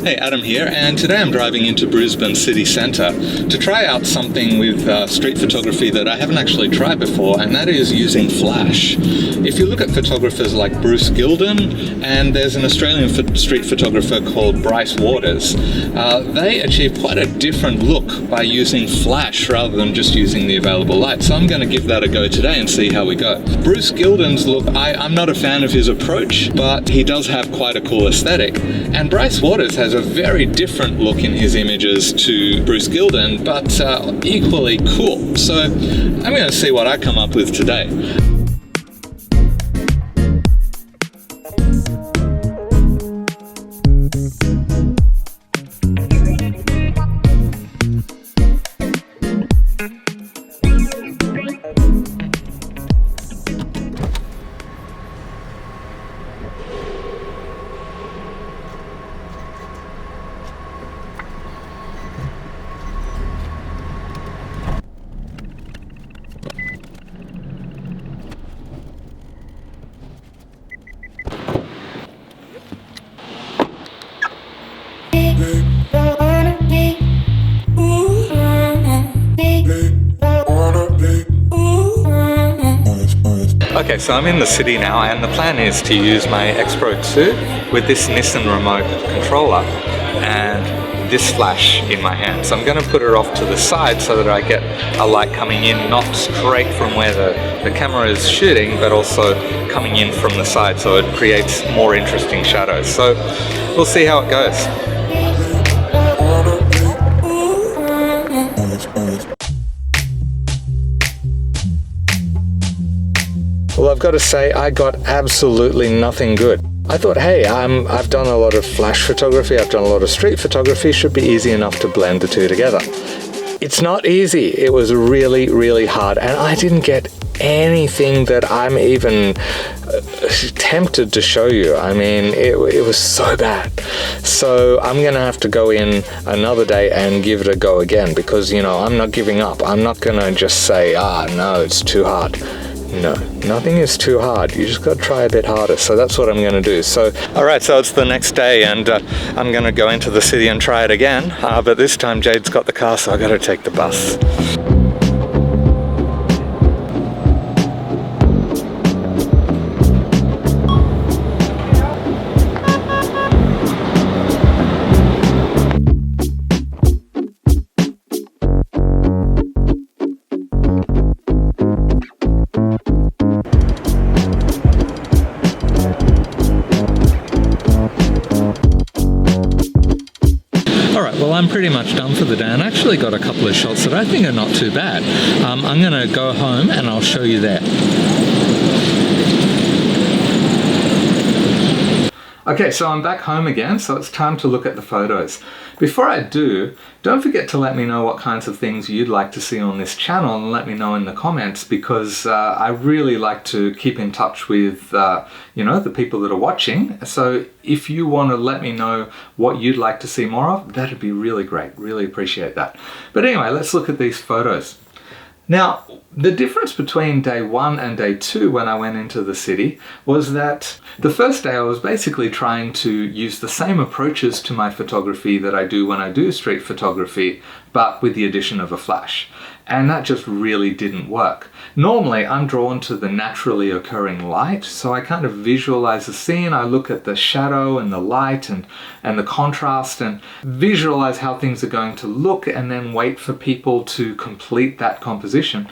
Hey, Adam here, and today I'm driving into Brisbane city centre to try out something with street photography that I haven't actually tried before, and that is using flash. If you look at photographers like Bruce Gilden, and there's an Australian street photographer called Bryce Waters, they achieve quite a different look by using flash rather than just using the available light. So I'm going to give that a go today and see how we go. Bruce Gilden's look, I'm not a fan of his approach, but he does have quite a cool aesthetic. And Bryce Waters has a very different look in his images to Bruce Gilden, but equally cool. So I'm going to see what I come up with today. Okay, so I'm in the city now, and the plan is to use my X Pro 2 with this Nissan remote controller and this flash in my hand. So I'm going to put it off to the side so that I get a light coming in, not straight from where the camera is shooting, but also coming in from the side, so it creates more interesting shadows. So we'll see how it goes. Well, I've got to say, I got absolutely nothing good. I thought, hey, I've done a lot of flash photography, I've done a lot of street photography, should be easy enough to blend the two together. It's not easy. It was really, really hard, and I didn't get anything that I'm even tempted to show you. I mean, it was so bad. So I'm gonna have to go in another day and give it a go again, because, you know, I'm not giving up. I'm not gonna just say, no, it's too hard. No, nothing is too hard. You just got to try a bit harder. So that's what I'm going to do. So, all right, so it's the next day, and I'm going to go into the city and try it again. But this time Jade's got the car, so I got to take the bus. Well, I'm pretty much done for the day, and I actually got a couple of shots that I think are not too bad. I'm going to go home and I'll show you there. Okay, so I'm back home again, so it's time to look at the photos. Before I do, don't forget to let me know what kinds of things you'd like to see on this channel, and let me know in the comments, because I really like to keep in touch with the people that are watching. So if you want to let me know what you'd like to see more of, that'd be really great. Really appreciate that. But anyway, let's look at these photos. Now, the difference between day 1 and day 2 when I went into the city was that the first day I was basically trying to use the same approaches to my photography that I do when I do street photography, but with the addition of a flash. And that just really didn't work. Normally, I'm drawn to the naturally occurring light, so I kind of visualize the scene. I look at the shadow and the light and the contrast and visualize how things are going to look, and then wait for people to complete that composition.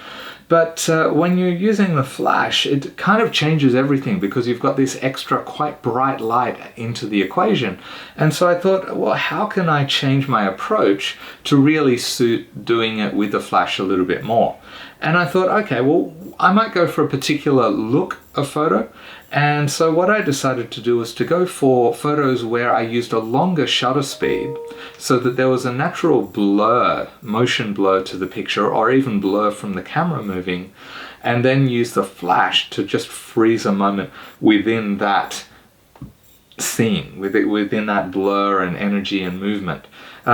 But when you're using the flash, it kind of changes everything, because you've got this extra quite bright light into the equation. And so I thought, well, how can I change my approach to really suit doing it with the flash a little bit more? And I thought, okay, well, I might go for a particular look of photo. And so what I decided to do was to go for photos where I used a longer shutter speed, so that there was a natural blur, motion blur to the picture, or even blur from the camera moving, and then use the flash to just freeze a moment within that scene, within that blur and energy and movement.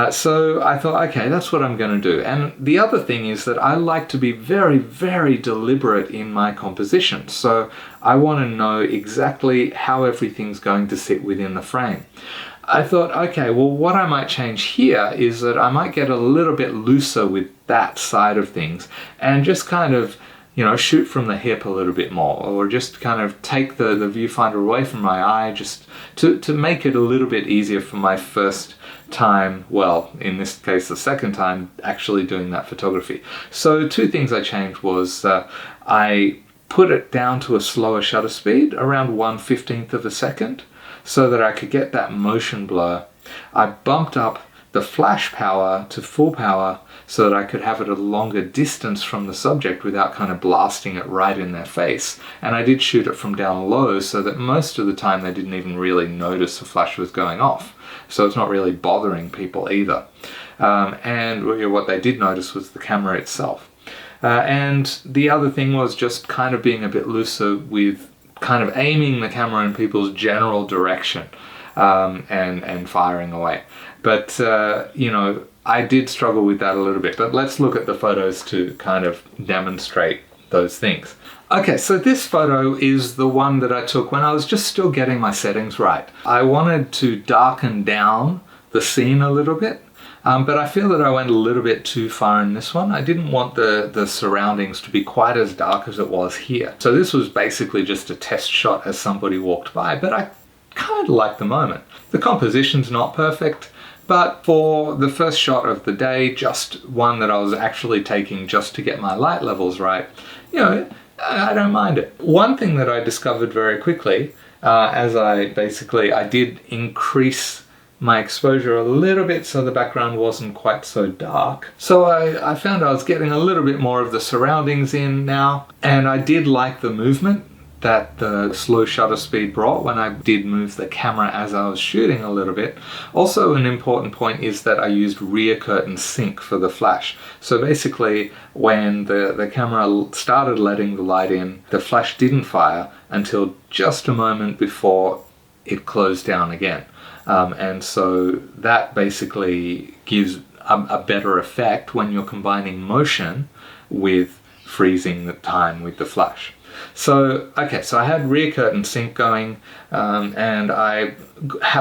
So I thought, okay, that's what I'm going to do. And the other thing is that I like to be very, very deliberate in my composition. So I want to know exactly how everything's going to sit within the frame. I thought, okay, well, what I might change here is that I might get a little bit looser with that side of things and just kind of, you know, shoot from the hip a little bit more, or just kind of take the viewfinder away from my eye, just to make it a little bit easier for my first time, well, in this case the second time, actually doing that photography. So two things I changed was I put it down to a slower shutter speed, around 1/15 of a second, so that I could get that motion blur. I bumped up the flash power to full power so that I could have it at a longer distance from the subject without kind of blasting it right in their face. And I did shoot it from down low so that most of the time they didn't even really notice the flash was going off. So it's not really bothering people either. And what they did notice was the camera itself. And the other thing was just kind of being a bit looser with kind of aiming the camera in people's general direction, and firing away. But, you know, I did struggle with that a little bit, but let's look at the photos to kind of demonstrate those things. Okay, so this photo is the one that I took when I was just still getting my settings right. I wanted to darken down the scene a little bit, but I feel that I went a little bit too far in this one. I didn't want the surroundings to be quite as dark as it was here. So this was basically just a test shot as somebody walked by, but I kind of like the moment. The composition's not perfect, but for the first shot of the day, just one that I was actually taking just to get my light levels right, you know, I don't mind it. One thing that I discovered very quickly, as I did increase my exposure a little bit so the background wasn't quite so dark. So I found I was getting a little bit more of the surroundings in now, and I did like the movement that the slow shutter speed brought when I did move the camera as I was shooting a little bit. Also, an important point is that I used rear curtain sync for the flash. So basically, when the camera started letting the light in, the flash didn't fire until just a moment before it closed down again. And so that basically gives a better effect when you're combining motion with freezing the time with the flash. So, okay, so I had rear curtain sync going, and I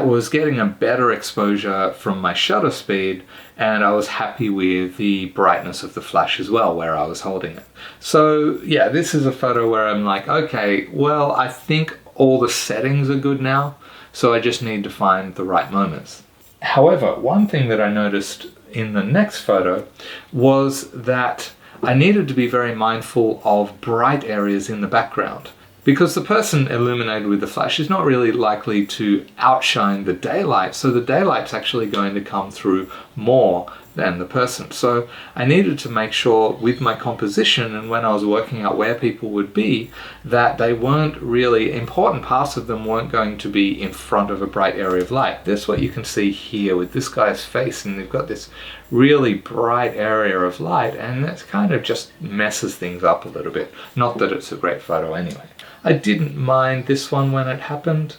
was getting a better exposure from my shutter speed, and I was happy with the brightness of the flash as well where I was holding it. So yeah, this is a photo where I'm like, okay, well, I think all the settings are good now, so I just need to find the right moments. However, one thing that I noticed in the next photo was that I needed to be very mindful of bright areas in the background, because the person illuminated with the flash is not really likely to outshine the daylight, so the daylight's actually going to come through more than the person. So I needed to make sure with my composition and when I was working out where people would be, that they weren't really, important parts of them weren't going to be in front of a bright area of light. That's what you can see here with this guy's face, and they've got this really bright area of light, and that kind of just messes things up a little bit. Not that it's a great photo anyway. I didn't mind this one when it happened.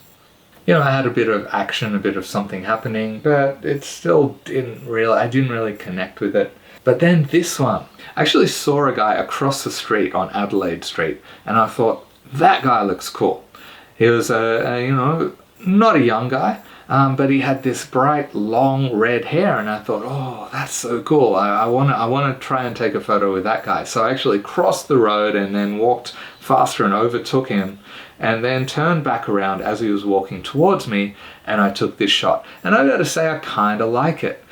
You know, I had a bit of action, a bit of something happening, but it still I didn't really connect with it. But then this one, I actually saw a guy across the street on Adelaide Street, and I thought, that guy looks cool. He was you know, not a young guy, but he had this bright, long red hair, and I thought, oh, that's so cool. I want to try and take a photo with that guy. So I actually crossed the road and then walked faster and overtook him, and then turned back around as he was walking towards me, and I took this shot. And I gotta say, I kind of like it.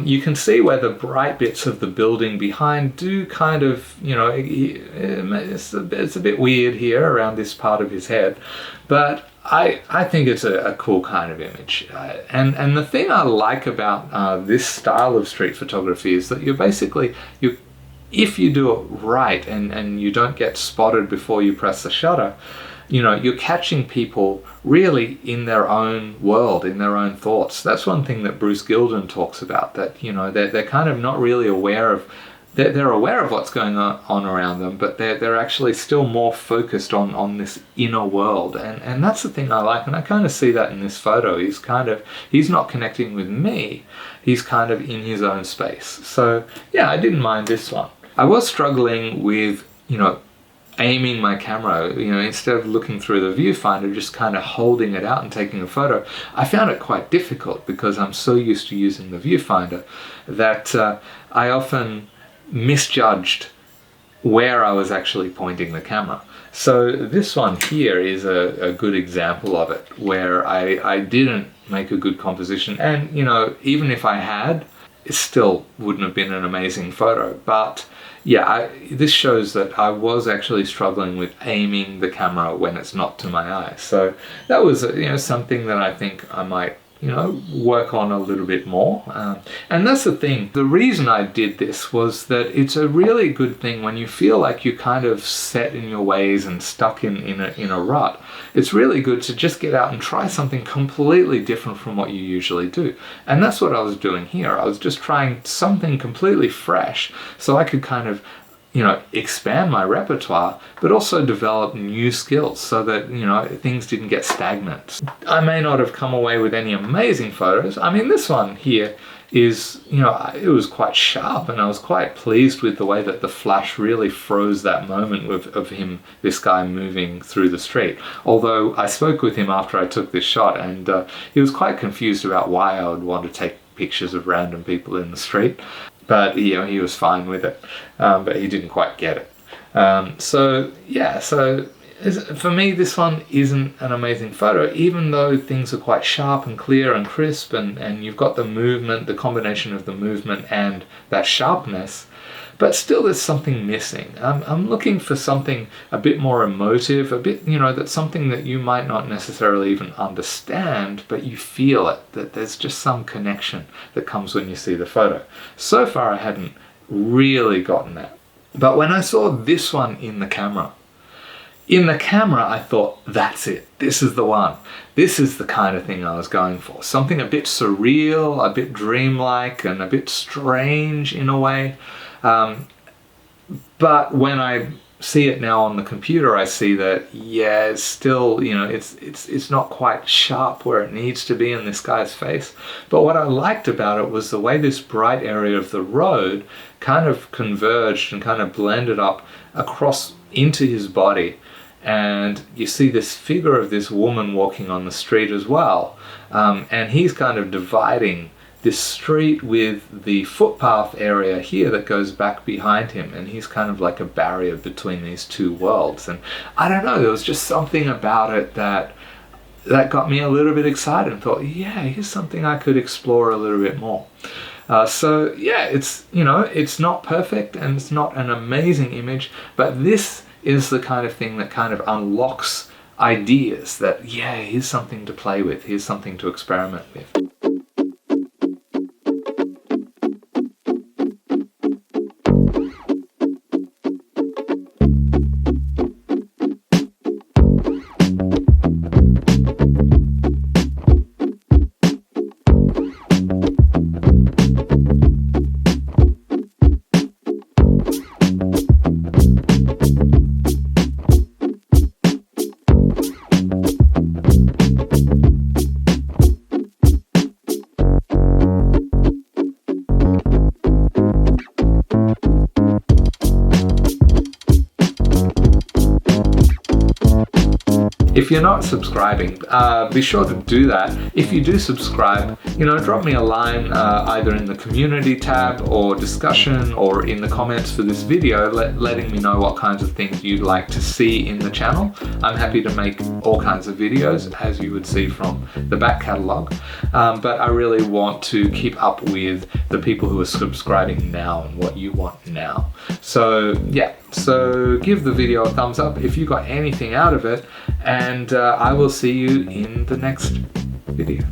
You can see where the bright bits of the building behind do kind of, you know, it's a bit weird here around this part of his head, but I think it's a cool kind of image. And the thing I like about this style of street photography is that if you do it right and you don't get spotted before you press the shutter, you know, you're catching people really in their own world, in their own thoughts. That's one thing that Bruce Gilden talks about, that, you know, they're kind of not really aware of, they're aware of what's going on around them, but they're actually still more focused on this inner world. And that's the thing I like, and I kind of see that in this photo. He's not connecting with me, he's kind of in his own space. So yeah, I didn't mind this one. I was struggling with, you know, aiming my camera, you know, instead of looking through the viewfinder, just kind of holding it out and taking a photo. I found it quite difficult because I'm so used to using the viewfinder that I often misjudged where I was actually pointing the camera. So this one here is a good example of it, where I didn't make a good composition, and you know, even if I had, it still wouldn't have been an amazing photo. But yeah, this shows that I was actually struggling with aiming the camera when it's not to my eye. So that was, you know, something that I think I might, you know, work on a little bit more. And that's the thing. The reason I did this was that it's a really good thing when you feel like you're kind of set in your ways and stuck in a rut. It's really good to just get out and try something completely different from what you usually do. And that's what I was doing here. I was just trying something completely fresh so I could kind of, you know, expand my repertoire, but also develop new skills so that, you know, things didn't get stagnant. I may not have come away with any amazing photos. I mean, this one here is, you know, it was quite sharp, and I was quite pleased with the way that the flash really froze that moment of him, this guy moving through the street. Although I spoke with him after I took this shot, and he was quite confused about why I would want to take pictures of random people in the street. But, you know, he was fine with it, but he didn't quite get it. So yeah, so for me, this one isn't an amazing photo, even though things are quite sharp and clear and crisp, and you've got the movement, the combination of the movement and that sharpness. But still, there's something missing. I'm looking for something a bit more emotive, a bit, you know, that's something that you might not necessarily even understand, but you feel it, that there's just some connection that comes when you see the photo. So far, I hadn't really gotten that. But when I saw this one in the camera, I thought, that's it. This is the one. This is the kind of thing I was going for. Something a bit surreal, a bit dreamlike, and a bit strange in a way. But when I see it now on the computer, I see that, yeah, it's still, you know, it's not quite sharp where it needs to be in this guy's face. But what I liked about it was the way this bright area of the road kind of converged and kind of blended up across into his body. And you see this figure of this woman walking on the street as well. And he's kind of dividing this street with the footpath area here that goes back behind him, and he's kind of like a barrier between these two worlds. And I don't know, there was just something about it that got me a little bit excited and thought, yeah, here's something I could explore a little bit more. So yeah, it's, you know, it's not perfect and it's not an amazing image, but this is the kind of thing that kind of unlocks ideas that, yeah, here's something to play with, here's something to experiment with. If you're not subscribing, be sure to do that. If you do subscribe, you know, drop me a line either in the community tab or discussion or in the comments for this video, letting me know what kinds of things you'd like to see in the channel. I'm happy to make all kinds of videos, as you would see from the back catalogue, but I really want to keep up with the people who are subscribing now and what you want now. So yeah, so give the video a thumbs up if you got anything out of it, and I will see you in the next video.